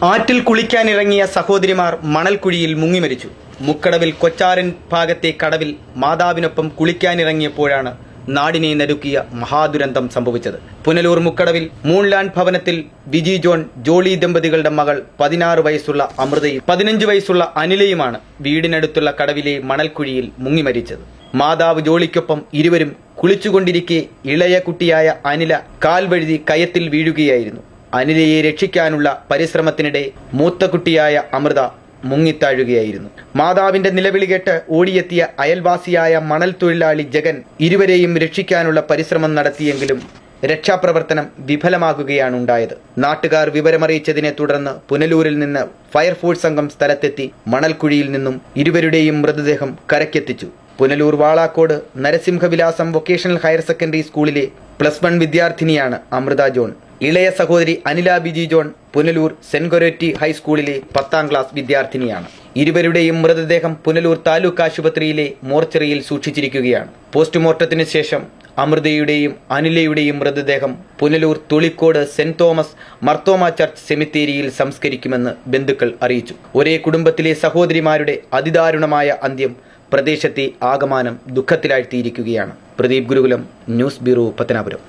ആറ്റിൽ കുളിക്കാനിറങ്ങിയ സഹോദരിമാർ മണൽക്കുഴിയിൽ മുങ്ങിമരിച്ചു. മുക്കടവിൽ കൊച്ചാരൻ ഭാഗത്തെ കടവിൽ മാതാവിനൊപ്പം കുളിക്കാനിറങ്ങിയപ്പോഴാണ് നാടിനെ നടുക്കിയ മഹാദുരന്തം സംഭവിച്ചത്. പുനലൂർ മുക്കടവിൽ മൂൺലാൻഡ് ഭവനത്തിൽ വിജി ജോൺ ജോളി ദമ്പതികളുടെ മകൾ 16 വയസ്സുള്ള അമൃതയും 15 വയസ്സുള്ള അനിലയുമാണ് വീടിനടുത്തുള്ള കടവിലെ മണൽക്കുഴിയിൽ മുങ്ങിമരിച്ചത്. മാതാവ് ജോളിക്കൊപ്പം ഇരുവരും കുളിച്ചുകൊണ്ടിരിക്കെ ഇളയ കുട്ടിയായ അനില കാൽ വഴുതി കയത്തിൽ വീഴുകയായിരുന്നു. അനിലയെ രക്ഷിക്കാനുള്ള പരിശ്രമത്തിനിടെ മൂത്ത കുട്ടിയായ അമൃത മുങ്ങിത്താഴുകയായിരുന്നു. മാതാവിന്റെ നിലവിളി കേട്ട് ഓടിയെത്തിയ അയൽവാസിയായ മണൽ തൊഴിലാളി ജഗൻ ഇരുവരെയും രക്ഷിക്കാനുള്ള പരിശ്രമം നടത്തിയെങ്കിലും രക്ഷാപ്രവർത്തനം വിഫലമാകുകയാണ് ഉണ്ടായത്. നാട്ടുകാർ വിവരമറിയിച്ചതിനെ തുടർന്ന് പുനലൂരിൽ നിന്ന് ഫയർഫോഴ്സ് സംഘം സ്ഥലത്തെത്തി മണൽക്കുഴിയിൽ നിന്നും ഇരുവരുടെയും മൃതദേഹം കരക്കെത്തിച്ചു. പുനലൂർ വാളാക്കോട് നരസിംഹവിലാസം വൊക്കേഷണൽ ഹയർ സെക്കൻഡറി സ്കൂളിലെ +1 വിദ്യാർത്ഥിനിയാണ് അമൃത ജോൺ. ഇളയ സഹോദരി അനില ബിജി ജോൺ പുനലൂർ സെന്റ് കൊരേറ്റി ഹൈസ്കൂളിലെ 10ാം ക്ലാസ് വിദ്യാർത്ഥിനിയാണ്. ഇരുവരുടെയും മൃതദേഹം പുനലൂർ താലൂക്ക് ആശുപത്രിയിലെ മോർച്ചറിയിൽ സൂക്ഷിച്ചിരിക്കുകയാണ്. പോസ്റ്റ്മോർട്ടത്തിന് ശേഷം അമൃതയുടെയും അനിലയുടെയും മൃതദേഹം പുനലൂർ തുളിക്കോട് സെന്റ് തോമസ് മർത്തോമ ചർച്ച് സെമിത്തേരിയിൽ സംസ്കരിക്കുമെന്ന് ബന്ധുക്കൾ അറിയിച്ചു. ഒരേ കുടുംബത്തിലെ സഹോദരിമാരുടെ അതിദാരുണമായ അന്ത്യം പ്രദേശത്തെ ആകമാനം ദുഃഖത്തിലാഴ്ത്തിയിരിക്കുകയാണ്. പ്രദീപ് ഗുരുകുലം, ന്യൂസ് ബ്യൂറോ, പത്തനാപുരം.